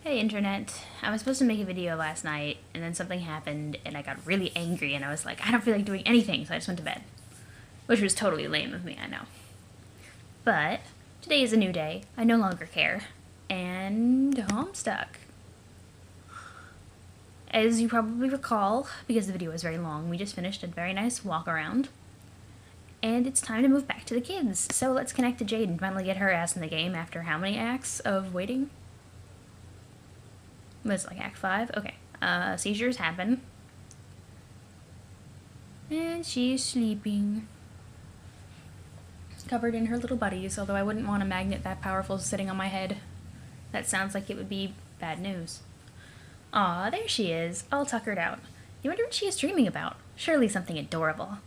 Hey internet, I was supposed to make a video last night and then something happened and I got really angry and I was like, I don't feel like doing anything, so I just went to bed. Which was totally lame of me, I know. But today is a new day, I no longer care, and Homestuck. As you probably recall, because the video was very long, we just finished a very nice walk around. And it's time to move back to the kids, so let's connect to Jade and finally get her ass in the game after how many acts of waiting? Was like Act 5? Okay. Seizures happen. And she's sleeping. Covered in her little buddies, although I wouldn't want a magnet that powerful sitting on my head. That sounds like it would be bad news. Aw, there she is, all tuckered out. You wonder what she is dreaming about. Surely something adorable.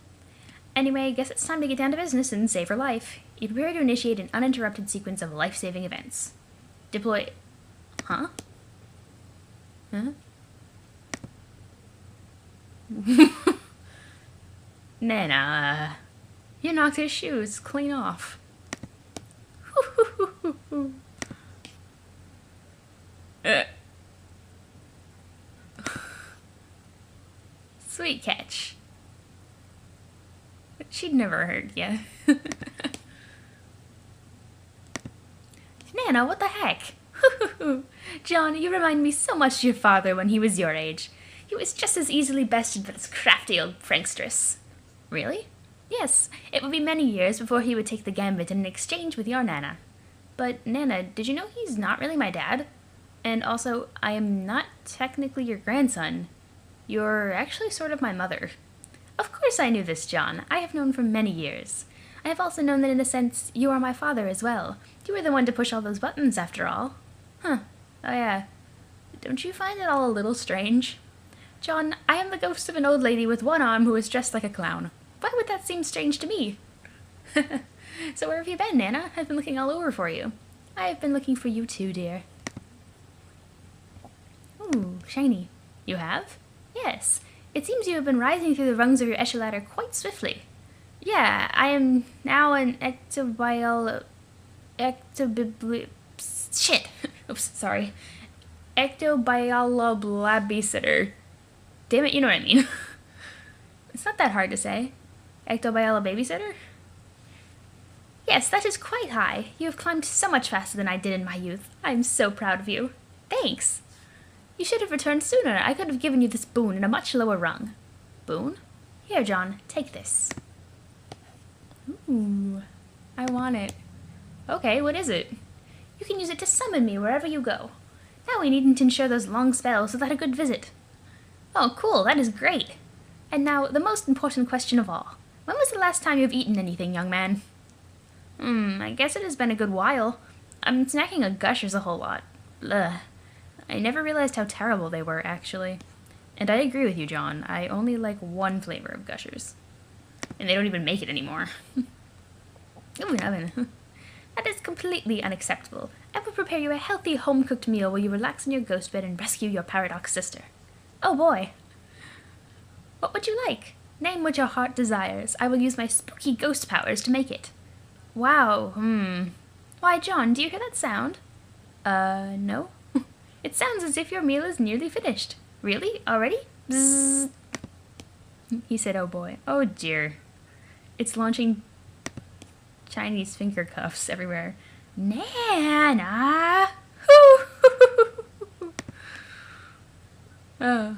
Anyway, guess it's time to get down to business and save her life. You prepare to initiate an uninterrupted sequence of life-saving events. Deploy... Huh? Huh? Nana, you knocked his shoes clean off. Sweet catch. She'd never hurt you. Nana, what the heck? John, you remind me so much of your father when he was your age. He was just as easily bested by this crafty old prankstress. Really? Yes, it would be many years before he would take the gambit in exchange with your Nana. But, Nana, did you know he's not really my dad? And also, I am not technically your grandson. You're actually sort of my mother. Of course I knew this, John. I have known for many years. I have also known that in a sense, you are my father as well. You were the one to push all those buttons, after all. Huh. Oh yeah. Don't you find it all a little strange? John, I am the ghost of an old lady with one arm who is dressed like a clown. Why would that seem strange to me? So where have you been, Nana? I've been looking all over for you. I have been looking for you too, dear. Ooh, shiny. You have? Yes. It seems you have been rising through the rungs of your echelon ladder quite swiftly. Yeah, I am now an shit. Oops, sorry. Ectobioloblabisitter. Damn it, you know what I mean. It's not that hard to say. Ectobiolobabysitter? Yes, that is quite high. You have climbed so much faster than I did in my youth. I am so proud of you. Thanks. You should have returned sooner. I could have given you this boon in a much lower rung. Boon? Here, John, take this. Ooh, I want it. Okay, what is it? You can use it to summon me wherever you go. Now we needn't ensure those long spells without a good visit. Oh, cool, that is great. And now, the most important question of all. When was the last time you've eaten anything, young man? I guess it has been a good while. I'm snacking on Gushers a whole lot. Ugh. I never realized how terrible they were, actually. And I agree with you, John. I only like one flavor of Gushers. And they don't even make it anymore. Ooh, an oven. That is completely unacceptable. I will prepare you a healthy, home-cooked meal while you relax in your ghost bed and rescue your paradox sister. Oh boy. What would you like? Name what your heart desires. I will use my spooky ghost powers to make it. Wow, Why, John, do you hear that sound? No? It sounds as if your meal is nearly finished. Really? Already? Bzzz. He said, oh boy. Oh dear. It's launching Chinese finger cuffs everywhere. Nana! Oh.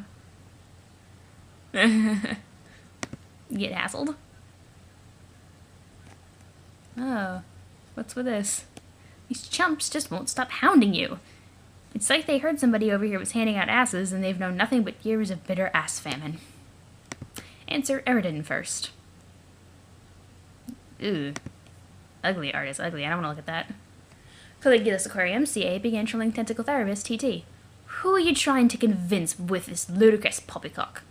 Get hassled? Oh. What's with this? These chumps just won't stop hounding you. It's like they heard somebody over here was handing out asses and they've known nothing but years of bitter ass famine. Answer Eridan first. Ooh. Ugly artist, ugly. I don't want to look at that. Caligulus Aquarium, CA, began trolling tentacle therapist, TT. Who are you trying to convince with this ludicrous poppycock?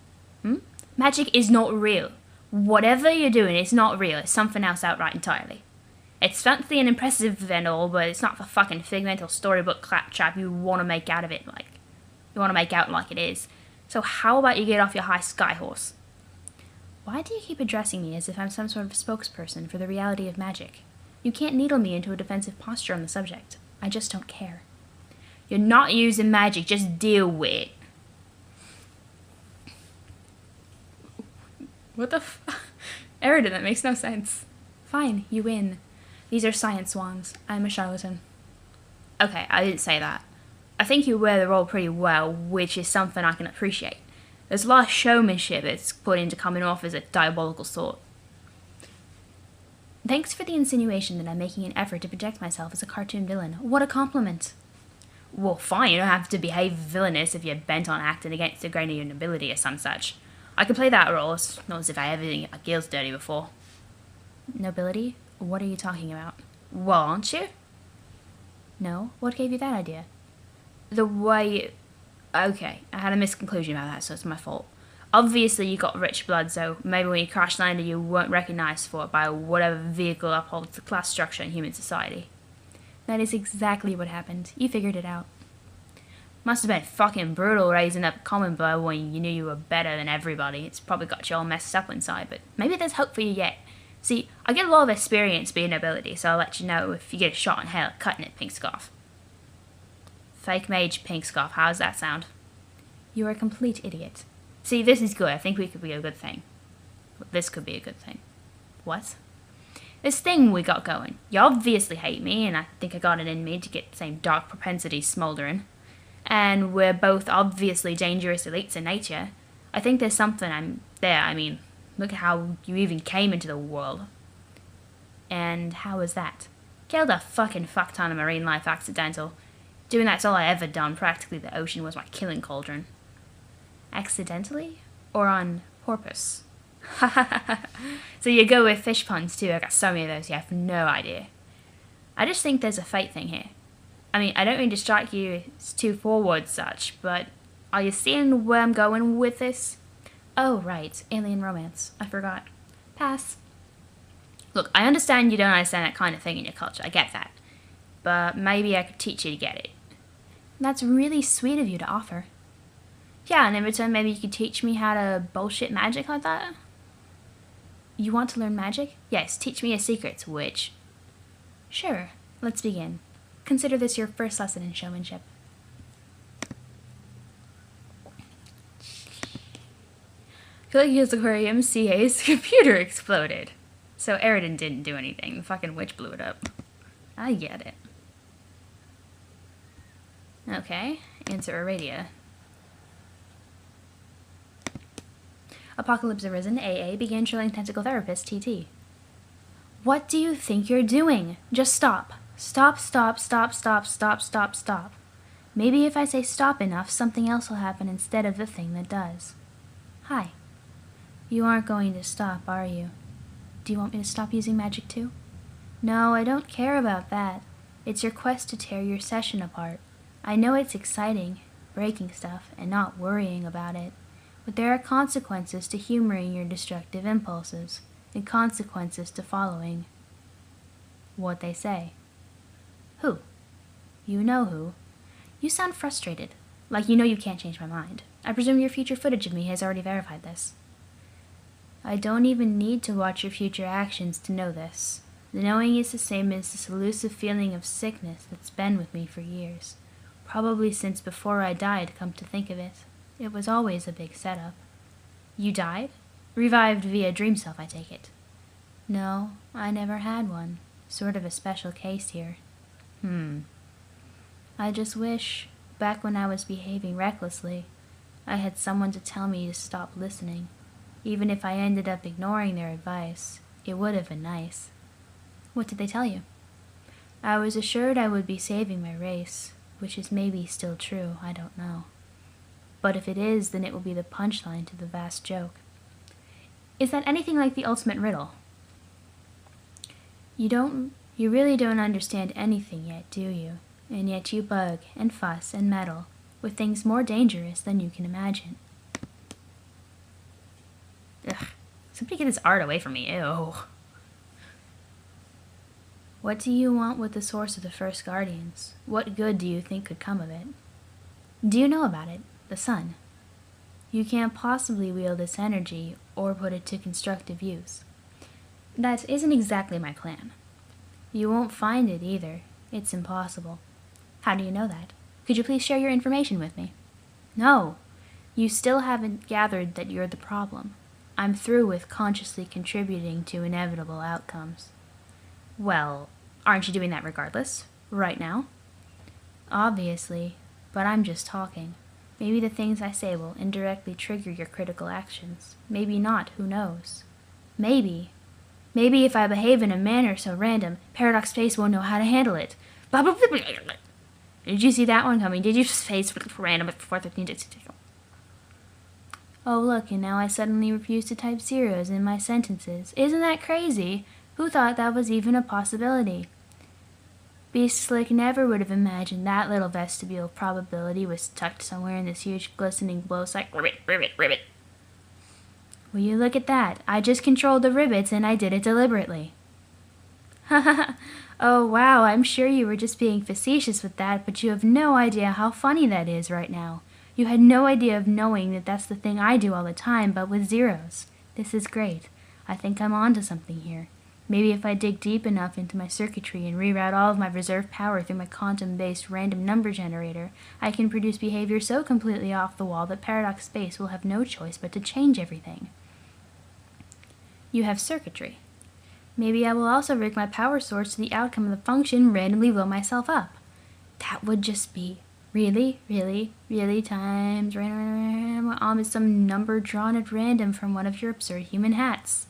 Magic is not real. Whatever you're doing, it's not real. It's something else outright entirely. It's fancy and impressive and all, but it's not the fucking figment or storybook claptrap you want to make out of it like. You want to make out like it is. So how about you get off your high sky horse? Why do you keep addressing me as if I'm some sort of spokesperson for the reality of magic? You can't needle me into a defensive posture on the subject. I just don't care. You're not using magic, just deal with it. What the Eridan, that makes no sense. Fine, you win. These are science wands. I'm a charlatan. Okay, I didn't say that. I think you wear the role pretty well, which is something I can appreciate. There's a lot of showmanship it's put into coming off as a diabolical sort. Thanks for the insinuation that I'm making an effort to project myself as a cartoon villain. What a compliment. Well, fine, you don't have to behave villainous if you're bent on acting against the grain of your nobility or some such. I can play that role, it's not as if I ever did get my gills dirty before. Nobility? What are you talking about? Well, aren't you? No? What gave you that idea? The way... Okay, I had a misconclusion about that, so it's my fault. Obviously you got rich blood, so maybe when you crash landed you weren't recognised for it by whatever vehicle upholds the class structure in human society. That is exactly what happened. You figured it out. Must have been fucking brutal raising up a common blood when you knew you were better than everybody. It's probably got you all messed up inside, but maybe there's hope for you yet. See, I get a lot of experience being nobility, so I'll let you know if you get a shot in hell cutting it, Pink Scarf. Fake mage, Pink Scarf, how does that sound? You're a complete idiot. See, this is good. I think we could be a good thing. This could be a good thing. What? This thing we got going. You obviously hate me, and I think I got it in me to get the same dark propensities smouldering. And we're both obviously dangerous elites in nature. I think there's something there. I mean, look at how you even came into the world. And how was that? Killed a fucking fuck ton of marine life accidental. Doing that's all I ever done. Practically the ocean was my killing cauldron. Accidentally? Or on purpose? So you go with fish puns too. I got so many of those, you have no idea. I just think there's a fate thing here. I mean, I don't mean to strike you as too forward such, but are you seeing where I'm going with this? Oh, right. Alien romance. I forgot. Pass. Look, I understand you don't understand that kind of thing in your culture. I get that. But maybe I could teach you to get it. That's really sweet of you to offer. Yeah, and in return maybe you could teach me how to bullshit magic like that? You want to learn magic? Yes, teach me your secrets, witch. Sure, let's begin. Consider this your first lesson in showmanship. Caligula's aquarium CA's computer exploded. So Eridan didn't do anything. The fucking witch blew it up. I get it. Okay, answer Aradia. Apocalypse Arisen, AA, began trilling tentacle therapist, TT. What do you think you're doing? Just stop. Stop, stop, stop, stop, stop, stop, stop. Maybe if I say stop enough, something else will happen instead of the thing that does. Hi. You aren't going to stop, are you? Do you want me to stop using magic too? No, I don't care about that. It's your quest to tear your session apart. I know it's exciting, breaking stuff, and not worrying about it. But there are consequences to humoring your destructive impulses, and consequences to following what they say. Who? You know who. You sound frustrated, like you know you can't change my mind. I presume your future footage of me has already verified this. I don't even need to watch your future actions to know this. The knowing is the same as this elusive feeling of sickness that's been with me for years. Probably since before I died, come to think of it. It was always a big setup. You died? Revived via dream self, I take it. No, I never had one. Sort of a special case here. I just wish, back when I was behaving recklessly, I had someone to tell me to stop listening. Even if I ended up ignoring their advice, it would have been nice. What did they tell you? I was assured I would be saving my race, which is maybe still true, I don't know. But if it is, then it will be the punchline to the vast joke. Is that anything like the ultimate riddle? You really don't understand anything yet, do you? And yet you bug and fuss and meddle with things more dangerous than you can imagine. Ugh. Somebody get this art away from me, ew. What do you want with the source of the first Guardians? What good do you think could come of it? Do you know about it? The sun. You can't possibly wield this energy or put it to constructive use. That isn't exactly my plan. You won't find it either. It's impossible. How do you know that? Could you please share your information with me? No. You still haven't gathered that you're the problem. I'm through with consciously contributing to inevitable outcomes. Well, aren't you doing that regardless? Right now? Obviously, but I'm just talking. Maybe the things I say will indirectly trigger your critical actions. Maybe not, who knows? Maybe if I behave in a manner so random, Paradox Space won't know how to handle it. Blah, blah, blah, blah, blah. Did you see that one coming? Did you space random before 13? Oh look, and now I suddenly refuse to type zeros in my sentences. Isn't that crazy? Who thought that was even a possibility? Beast Slick never would have imagined that little vestibule probability was tucked somewhere in this huge glistening blow sack. Ribbit, ribbit, ribbit. Will you look at that? I just controlled the rivets and I did it deliberately. Oh wow, I'm sure you were just being facetious with that, but you have no idea how funny that is right now. You had no idea of knowing that that's the thing I do all the time, but with zeros. This is great. I think I'm onto something here. Maybe if I dig deep enough into my circuitry and reroute all of my reserve power through my quantum-based random number generator, I can produce behavior so completely off the wall that Paradox Space will have no choice but to change everything. You have circuitry. Maybe I will also rig my power source to the outcome of the function and randomly blow myself up. That would just be really, really, really times random some number drawn at random from one of your absurd human hats.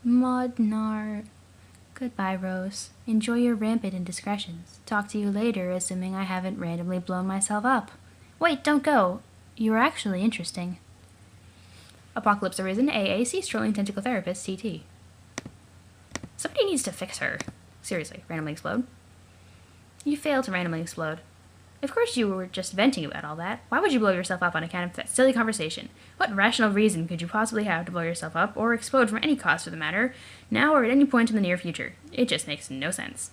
Modnar. Goodbye, Rose. Enjoy your rampant indiscretions. Talk to you later, assuming I haven't randomly blown myself up. Wait, don't go. You are actually interesting. Apocalypse Arisen, AAC, Strolling Tentacle Therapist, TT. Somebody needs to fix her. Seriously, randomly explode. You failed to randomly explode. Of course you were just venting about all that. Why would you blow yourself up on account of that silly conversation? What rational reason could you possibly have to blow yourself up, or explode from any cause for the matter, now or at any point in the near future? It just makes no sense.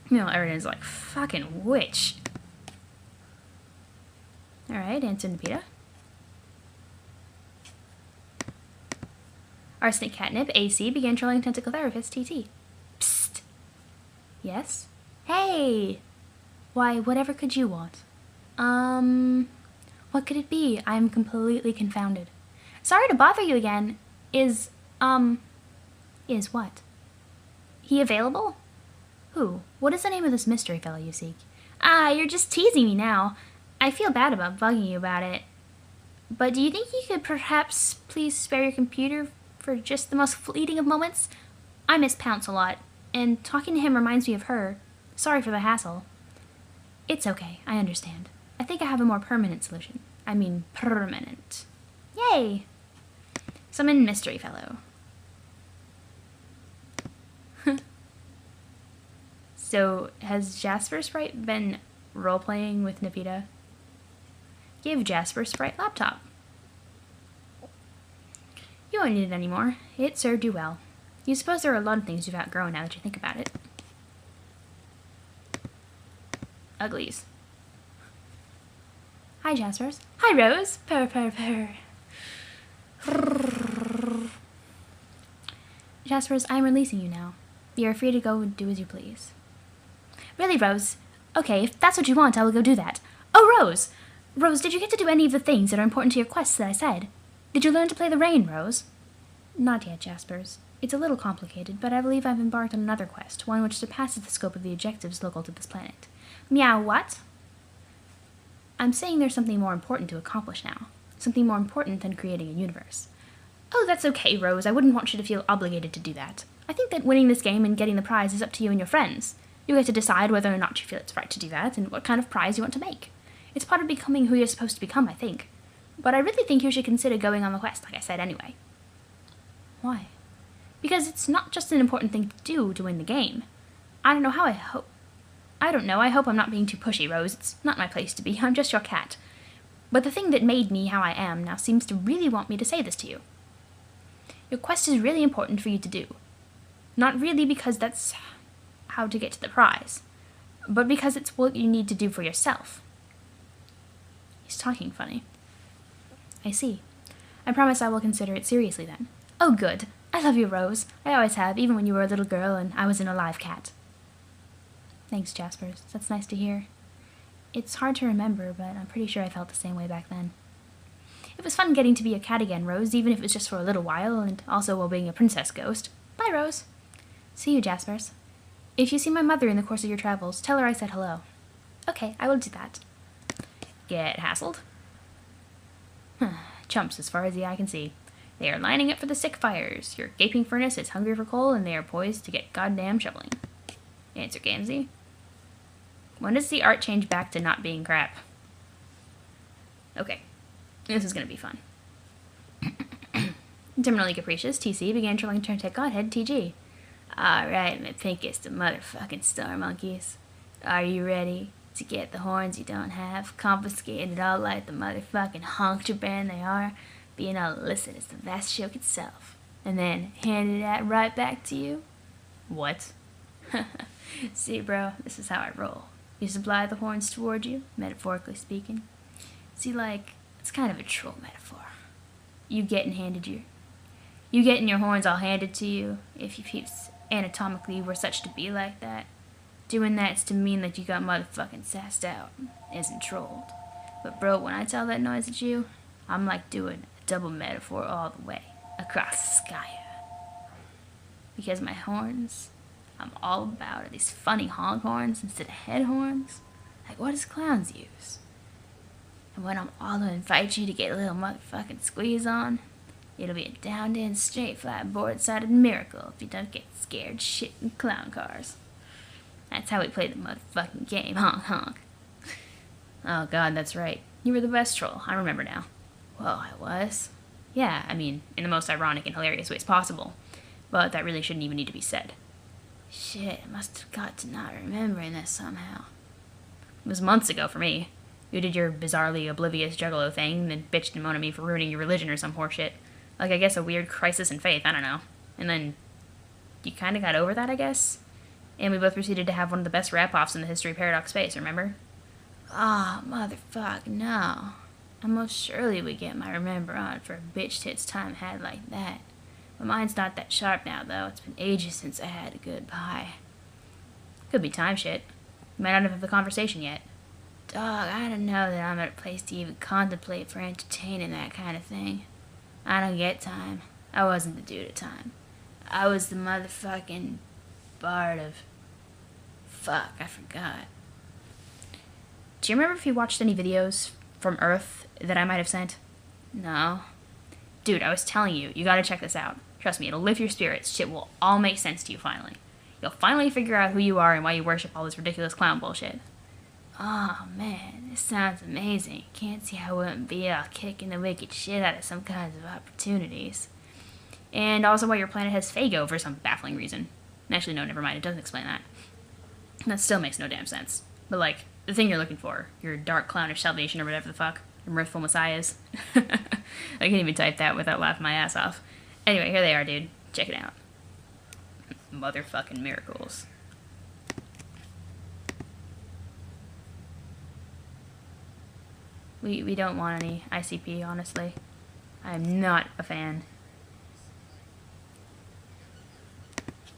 You know, everyone's like, fucking witch. Alright, answer Nipita. Arsenic Catnip, AC, began trolling Tentacle Therapist, TT. Psst. Yes? Hey! Why, whatever could you want? What could it be? I'm completely confounded. Sorry to bother you again. Is what? He available? Who? What is the name of this mystery fellow you seek? Ah, you're just teasing me now. I feel bad about bugging you about it. But do you think you could perhaps please spare your computer for just the most fleeting of moments? I miss Pounce a lot, and talking to him reminds me of her. Sorry for the hassle. It's okay, I understand. I think I have a more permanent solution. I mean, permanent. Yay! Summon Mystery Fellow. So, has Jasper Sprite been role-playing with Nipita? Give Jasper Sprite laptop. You won't need it anymore. It served you well. You suppose there are a lot of things you've outgrown now that you think about it. Uglies. Hi, Jaspers. Hi, Rose. Purr, purr, purr. Jaspers, I'm releasing you now. You are free to go and do as you please. Really, Rose? Okay, if that's what you want, I will go do that. Oh, Rose! Rose, did you get to do any of the things that are important to your quests that I said? Did you learn to play the rain, Rose? Not yet, Jaspers. It's a little complicated, but I believe I've embarked on another quest, one which surpasses the scope of the objectives local to this planet. Meow, what? I'm saying there's something more important to accomplish now. Something more important than creating a universe. Oh, that's okay, Rose. I wouldn't want you to feel obligated to do that. I think that winning this game and getting the prize is up to you and your friends. You get to decide whether or not you feel it's right to do that, and what kind of prize you want to make. It's part of becoming who you're supposed to become, I think. But I really think you should consider going on the quest, like I said, anyway. Why? Because it's not just an important thing to do to win the game. I don't know, I hope I'm not being too pushy, Rose. It's not my place to be. I'm just your cat. But the thing that made me how I am now seems to really want me to say this to you. Your quest is really important for you to do. Not really because that's how to get to the prize, but because it's what you need to do for yourself. He's talking funny. I see. I promise I will consider it seriously then. Oh, good. I love you, Rose. I always have, even when you were a little girl and I was an alive cat. Thanks, Jaspers. That's nice to hear. It's hard to remember, but I'm pretty sure I felt the same way back then. It was fun getting to be a cat again, Rose, even if it was just for a little while, and also while being a princess ghost. Bye, Rose. See you, Jaspers. If you see my mother in the course of your travels, tell her I said hello. Okay, I will do that. Get hassled? Chumps as far as the eye can see. They are lining up for the sick fires. Your gaping furnace is hungry for coal, and they are poised to get goddamn shoveling. Answer, Gamzee. When does the art change back to not being crap? Okay, this is gonna be fun. Terminally capricious, TC began trolling Turntech Godhead, TG. Alright, my pinkest motherfucking star monkeys. Are you ready to get the horns you don't have, confiscated all like the motherfucking honk band they are, being all illicit as the vast joke itself, and then handed that right back to you? What? See, bro, this is how I roll. You supply the horns toward you, metaphorically speaking. See, like, it's kind of a troll metaphor. You getting your horns all handed to you, if you peeps anatomically were such to be like that. Doing that's to mean that you got motherfucking sassed out, isn't trolled. But bro, when I tell that noise at you, I'm like doing a double metaphor all the way, across the sky. Because my horns, I'm all about are these funny honk horns instead of head horns. Like what does clowns use? And when I'm all to invite you to get a little motherfucking squeeze on, it'll be a down in straight flat board-sided miracle if you don't get scared shit in clown cars. That's how we play the motherfucking game, honk honk. Oh god, that's right. You were the best troll, I remember now. Well, I was. Yeah, I mean, in the most ironic and hilarious ways possible. But that really shouldn't even need to be said. Shit, I must have got to not remembering this somehow. It was months ago for me. You did your bizarrely oblivious juggalo thing, and then bitched and moaned at me for ruining your religion or some horseshit. Like, I guess a weird crisis in faith, I don't know. And then you kinda got over that, I guess? And we both proceeded to have one of the best rap-offs in the history of Paradox Space, remember? Ah, oh, motherfuck, no. I most surely would get my remember on for a bitch tits time had like that. My mind's not that sharp now, though. It's been ages since I had a good pie. Could be time shit. You might not have the conversation yet. Dog, I don't know that I'm at a place to even contemplate for entertaining that kind of thing. I don't get time. I wasn't the dude at time. I was the motherfucking bard of... Fuck, I forgot. Do you remember if you watched any videos from Earth that I might have sent? No. Dude, I was telling you, you gotta check this out. Trust me, it'll lift your spirits. Shit will all make sense to you finally. You'll finally figure out who you are and why you worship all this ridiculous clown bullshit. Oh man, this sounds amazing. Can't see how it wouldn't be all kicking the wicked shit out of some kinds of opportunities. And also why your planet has Fago for some baffling reason. Actually, no, never mind, it doesn't explain that. That still makes no damn sense. But like, the thing you're looking for, your dark clownish salvation or whatever the fuck, your mirthful messiahs. I can't even type that without laughing my ass off. Anyway, here they are, dude. Check it out. Motherfucking miracles. We don't want any ICP, honestly. I'm not a fan.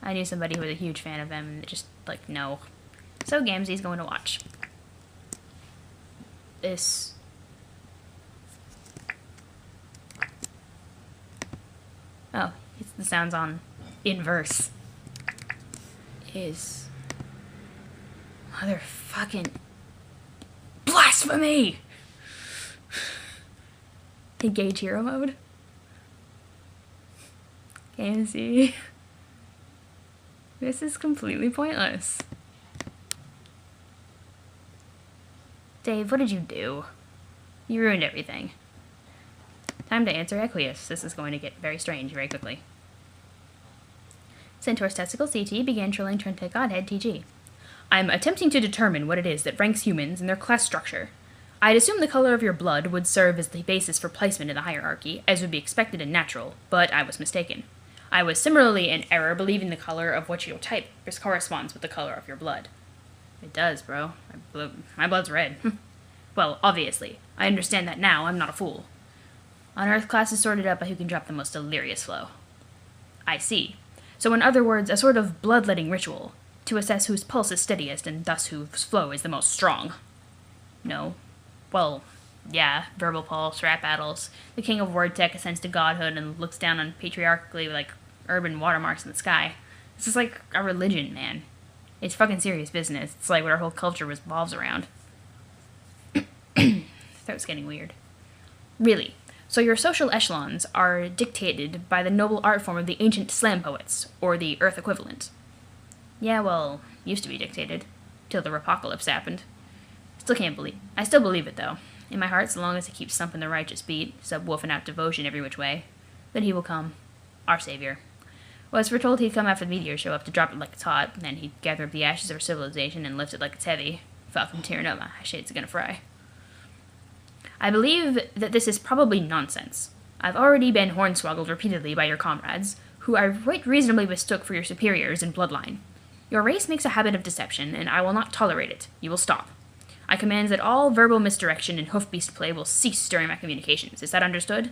I knew somebody who was a huge fan of them, and just, like, no. So Gamzee's going to watch this. Oh, it's the sounds on inverse. Is motherfucking blasphemy! Engage hero mode. Gamzee. This is completely pointless. Dave, what did you do? You ruined everything. Time to answer Equius. This is going to get very strange very quickly. Centaur's Testicle CT began trolling Trente Godhead TG. I'm attempting to determine what it is that ranks humans in their class structure. I'd assume the color of your blood would serve as the basis for placement in the hierarchy, as would be expected and natural, but I was mistaken. I was similarly in error believing the color of what you type corresponds with the color of your blood. It does, bro. My blood's red. Well, obviously. I understand that now. I'm not a fool. On Earth, class is sorted up by who can drop the most delirious flow. I see. So in other words, a sort of bloodletting ritual, to assess whose pulse is steadiest and thus whose flow is the most strong. No. Well, yeah, verbal pulse, rap battles. The king of word tech ascends to godhood and looks down on patriarchally like urban watermarks in the sky. This is like a religion, man. It's fucking serious business. It's like what our whole culture revolves around. Throat's getting weird. Really. So your social echelons are dictated by the noble art form of the ancient slam poets, or the Earth equivalent. Yeah, well, used to be dictated. Till the apocalypse happened. I still believe it, though. In my heart, so long as he keeps thumping the righteous beat, subwoofing out devotion every which way, then he will come. Our savior. Was foretold he'd come after the meteor show up to drop it like it's hot, and then he'd gather up the ashes of our civilization and lift it like it's heavy. Fuck, I'm tearing up, my shades are gonna fry. I believe that this is probably nonsense. I've already been hornswoggled repeatedly by your comrades, who I right reasonably mistook for your superiors in bloodline. Your race makes a habit of deception, and I will not tolerate it. You will stop. I command that all verbal misdirection and hoofbeast play will cease during my communications. Is that understood?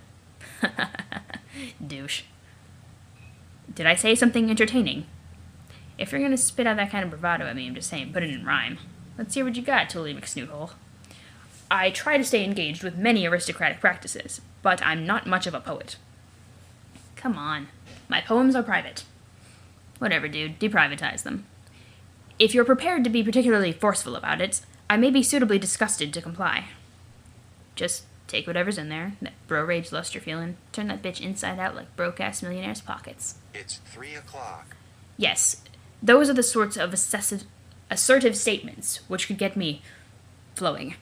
Douche. Did I say something entertaining? If you're gonna spit out that kind of bravado at me, I'm just saying, put it in rhyme. Let's hear what you got, Tully McSnoothole. I try to stay engaged with many aristocratic practices, but I'm not much of a poet. Come on. My poems are private. Whatever, dude. Deprivatize them. If you're prepared to be particularly forceful about it, I may be suitably disgusted to comply. Just take whatever's in there, that bro rage lust you're feeling, turn that bitch inside out like broke-ass millionaires' pockets. It's 3 o'clock. Yes, those are the sorts of assertive statements which could get me flowing.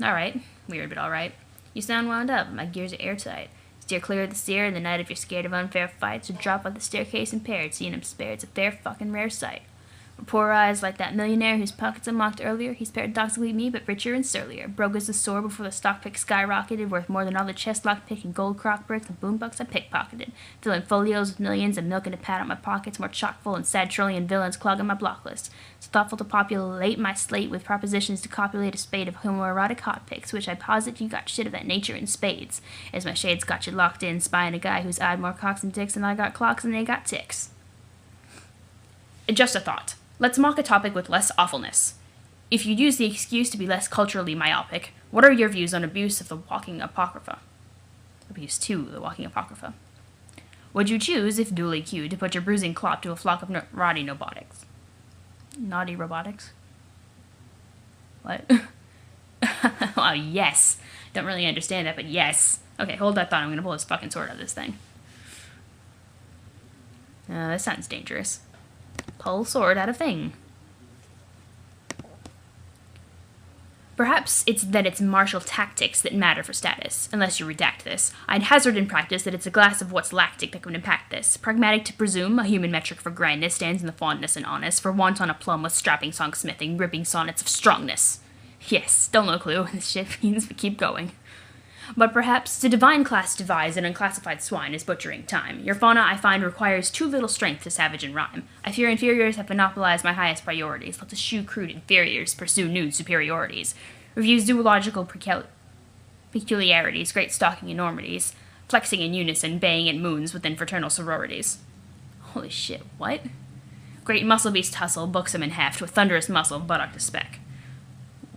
Alright, weird but alright. You sound wound up, my gears are airtight. Steer clear of the steer in the night if you're scared of unfair fights, or drop off the staircase impaired, seeing him spared's a fair fucking rare sight. With poor eyes like that millionaire whose pockets I mocked earlier, he's paradoxically me, but richer and surlier. Broke as the sore before the stock pick skyrocketed, worth more than all the chest lock pick and gold crock bricks and boombucks I pickpocketed. Filling folios with millions and milking to pad out my pockets, more chock full and sad trillion villains clogging my block list. So thoughtful to populate my slate with propositions to copulate a spade of homoerotic hot picks, which I posit you got shit of that nature in spades. As my shades got you locked in, spying a guy who's eyed more cocks and dicks than I got clocks and they got ticks. Just a thought. Let's mock a topic with less awfulness. If you'd use the excuse to be less culturally myopic, what are your views on abuse of the walking apocrypha? Abuse to the walking apocrypha. Would you choose, if duly cued, to put your bruising clop to a flock of naughty robotics? Naughty robotics? What? Oh, yes. Don't really understand that, but yes. Okay, hold that thought. I'm gonna pull this fucking sword out of this thing. That sounds dangerous. Pull sword out of thing. Perhaps it's that it's martial tactics that matter for status, unless you redact this. I'd hazard in practice that it's a glass of what's lactic that can impact this. Pragmatic to presume, a human metric for grandness stands in the fondness and honest, for wanton aplomb with strapping songsmithing, ripping sonnets of strongness. Yes, still no clue, this shit means we keep going. But perhaps the divine class divides an unclassified swine is butchering time. Your fauna, I find, requires too little strength to savage and rhyme. I fear inferiors have monopolized my highest priorities. Let the shoe crude inferiors pursue nude superiorities. Review zoological peculiarities, great stalking enormities, flexing in unison, baying at moons within fraternal sororities. Holy shit, what? Great muscle beast hustle, buxom and heft, with thunderous muscle, buttock to speck.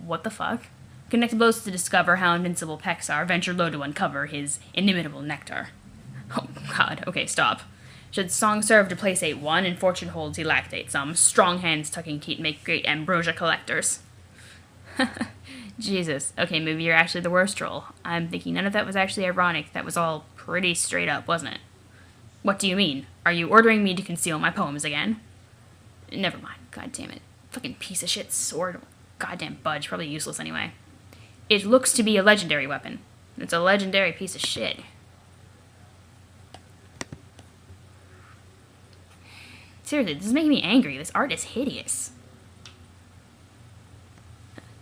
What the fuck? Connect blows to discover how invincible pecs are, venture low to uncover his inimitable nectar. Oh god, okay, stop. Should song serve to placate one, and fortune holds he lactates some, strong hands tucking teat make great ambrosia collectors. Jesus, okay, maybe you're actually the worst troll. I'm thinking none of that was actually ironic, that was all pretty straight up, wasn't it? What do you mean? Are you ordering me to conceal my poems again? Never mind, god damn it. Fucking piece of shit sword. Goddamn budge, probably useless anyway. It looks to be a legendary weapon. It's a legendary piece of shit. Seriously, this is making me angry. This art is hideous.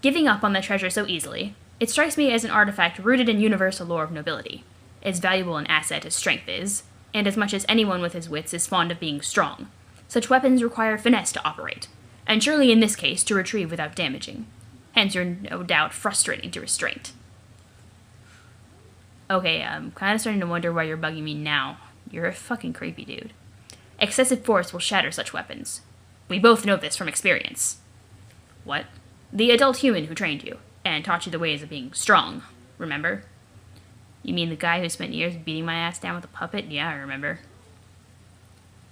Giving up on the treasure so easily, it strikes me as an artifact rooted in universal lore of nobility. As valuable an asset as strength is, and as much as anyone with his wits is fond of being strong. Such weapons require finesse to operate, and surely in this case to retrieve without damaging. Hence you're no doubt frustrating to restraint. Okay, I'm kinda starting to wonder why you're bugging me now. You're a fucking creepy dude. Excessive force will shatter such weapons. We both know this from experience. What? The adult human who trained you. and taught you the ways of being strong, remember? You mean the guy who spent years beating my ass down with a puppet? Yeah, I remember.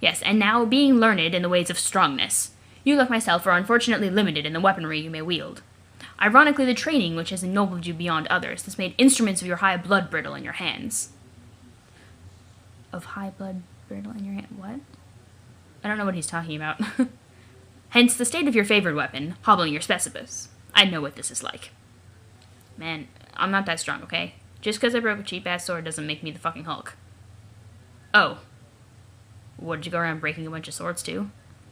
Yes, and now being learned in the ways of strongness. You, like myself, are unfortunately limited in the weaponry you may wield. Ironically, the training which has ennobled you beyond others has made instruments of your high blood brittle in your hands. Of high blood brittle in your hand? What? I don't know what he's talking about. Hence the state of your favored weapon, hobbling your specibus. I know what this is like. Man, I'm not that strong, okay? Just because I broke a cheap-ass sword doesn't make me the fucking Hulk. Oh. What, did you go around breaking a bunch of swords too?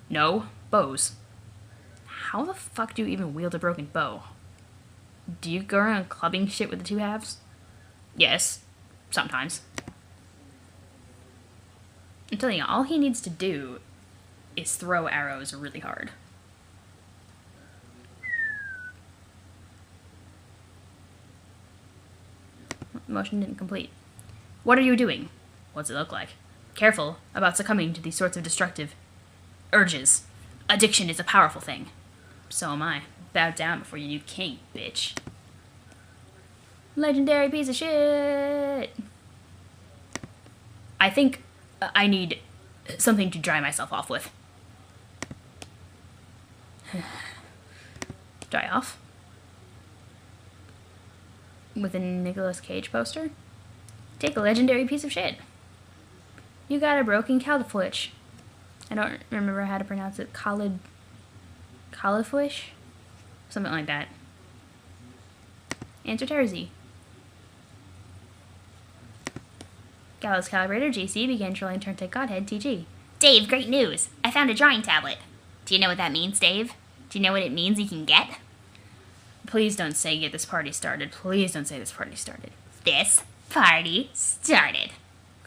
No, bows. How the fuck do you even wield a broken bow? Do you go around clubbing shit with the two halves? Yes, sometimes. I'm telling you, all he needs to do is throw arrows really hard. Motion didn't complete. What are you doing? What's it look like? Careful about succumbing to these sorts of destructive urges. Addiction is a powerful thing. So am I. Bow down before you do king, bitch. Legendary piece of shit. I think I need something to dry myself off with. Dry off? With a Nicolas Cage poster? Take a legendary piece of shit. You got a broken califoot. I don't remember how to pronounce it. Califoot? Something like that. Answer Terzi. Gallows Calibrator GC began trolling Turntake Godhead TG. Dave, great news! I found a drawing tablet. Do you know what that means, Dave? Do you know what it means you can get? Please don't say get this party started. Please don't say this party started. This party started.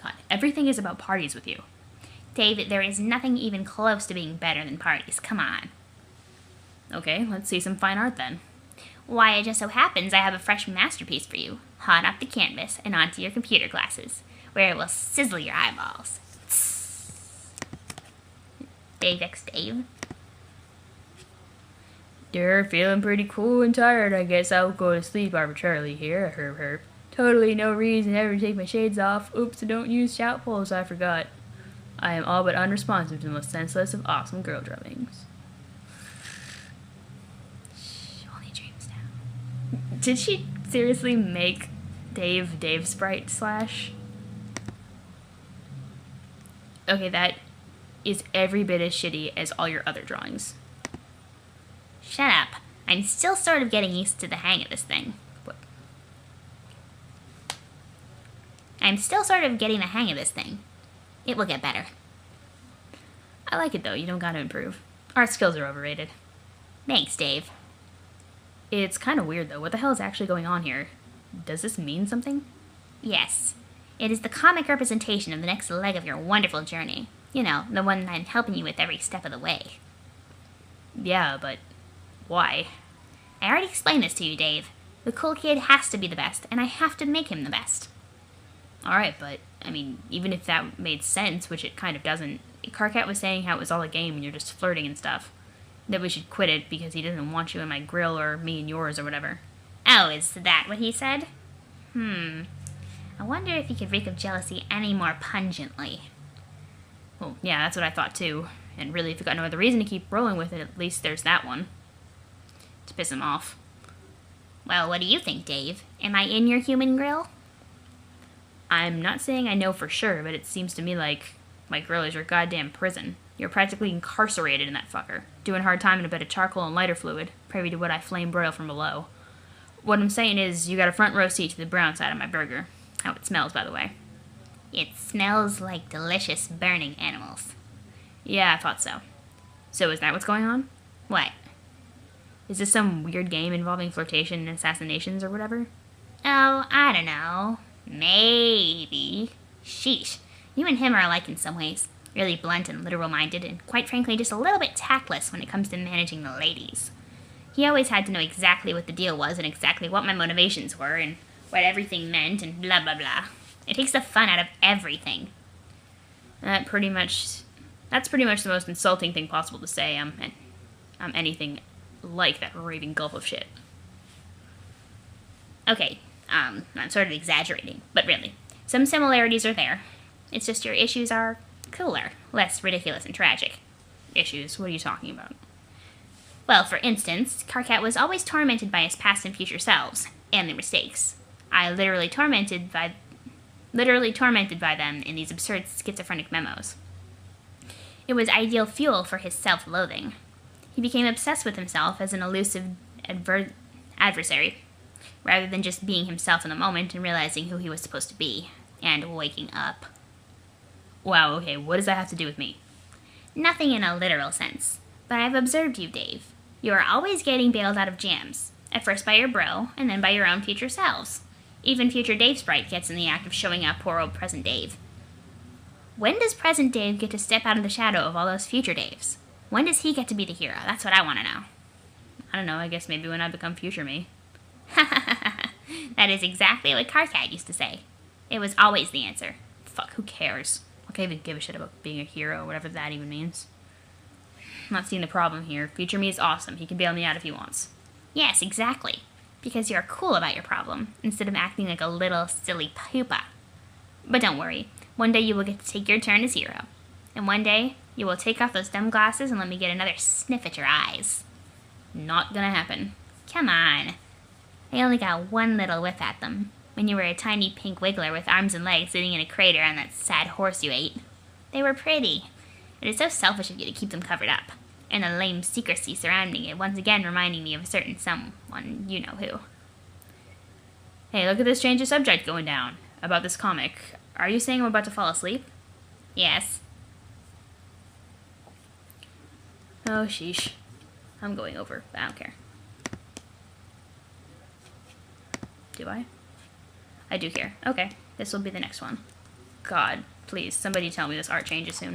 God, everything is about parties with you. Dave, there is nothing even close to being better than parties. Come on. Okay, let's see some fine art then. Why, it just so happens I have a fresh masterpiece for you. Hot off the canvas and onto your computer glasses, where it will sizzle your eyeballs. Dave X Dave. You're feeling pretty cool and tired. I guess I'll go to sleep arbitrarily here. Herp herp. Totally no reason ever to take my shades off. Oops, I don't use shout poles, I forgot. I am all but unresponsive to the most senseless of awesome girl drummings. Shh, only dreams now. Did she seriously make Dave Sprite Slash? Okay, that is every bit as shitty as all your other drawings. Shut up. I'm still sort of getting used to the hang of this thing. What? I'm still sort of getting the hang of this thing. It will get better. I like it though, you don't gotta improve. Art skills are overrated. Thanks, Dave. It's kind of weird though. What the hell is actually going on here? Does this mean something? Yes. It is the comic representation of the next leg of your wonderful journey. You know, the one I'm helping you with every step of the way. Yeah, but why? I already explained this to you, Dave. The cool kid has to be the best, and I have to make him the best. Alright, but, I mean, even if that made sense, which it kind of doesn't, Carcat was saying how it was all a game and you're just flirting and stuff. That we should quit it because he doesn't want you in my grill or me in yours or whatever. Oh, is that what he said? I wonder if he could reek of jealousy any more pungently. Well, yeah, that's what I thought too. And really, if you've got no other reason to keep rolling with it, at least there's that one. To piss him off. Well, what do you think, Dave? Am I in your human grill? I'm not saying I know for sure, but it seems to me like my grill is your goddamn prison. You're practically incarcerated in that fucker, doing hard time in a bit of charcoal and lighter fluid, privy to what I flame broil from below. What I'm saying is, you got a front row seat to the brown side of my burger. How it smells, by the way. It smells like delicious burning animals. Yeah, I thought so. So is that what's going on? What? Is this some weird game involving flirtation and assassinations or whatever? Oh, I don't know. Maybe. Sheesh. You and him are alike in some ways. Really blunt and literal-minded, and quite frankly just a little bit tactless when it comes to managing the ladies. He always had to know exactly what the deal was and exactly what my motivations were and what everything meant and blah blah blah. It takes the fun out of everything. That's pretty much the most insulting thing possible to say. I'm anything like that raving gulp of shit. Okay, I'm sort of exaggerating, but really, some similarities are there. It's just your issues are cooler, less ridiculous and tragic. Issues? What are you talking about? Well, for instance, Karkat was always tormented by his past and future selves, and their mistakes. I literally tormented by them in these absurd schizophrenic memos. It was ideal fuel for his self-loathing. He became obsessed with himself as an elusive adversary, rather than just being himself in the moment and realizing who he was supposed to be, and waking up. Wow, okay, what does that have to do with me? Nothing in a literal sense, but I've observed you, Dave. You are always getting bailed out of jams, at first by your bro, and then by your own future selves. Even future Dave Sprite gets in the act of showing up poor old present Dave. When does present Dave get to step out of the shadow of all those future Daves? When does he get to be the hero? That's what I want to know. I don't know, I guess maybe when I become future me. That is exactly what Karkat used to say. It was always the answer. Fuck, who cares? I can't even give a shit about being a hero, whatever that even means. I'm not seeing the problem here. Future me is awesome. He can bail me out if he wants. Yes, exactly. Because you're cool about your problem, instead of acting like a little silly pupa. But don't worry. One day you will get to take your turn as hero. And one day, you will take off those dumb glasses and let me get another sniff at your eyes. Not gonna happen. Come on. I only got one little whiff at them, when you were a tiny pink wiggler with arms and legs sitting in a crater on that sad horse you ate. They were pretty. It is so selfish of you to keep them covered up, and the lame secrecy surrounding it once again reminding me of a certain someone, you know who. Hey, look at this change of subject going down. About this comic. Are you saying I'm about to fall asleep? Yes. Oh, sheesh. I'm going over, but I don't care. Do I? I do care. Okay, this will be the next one. God, please, somebody tell me this art changes soon.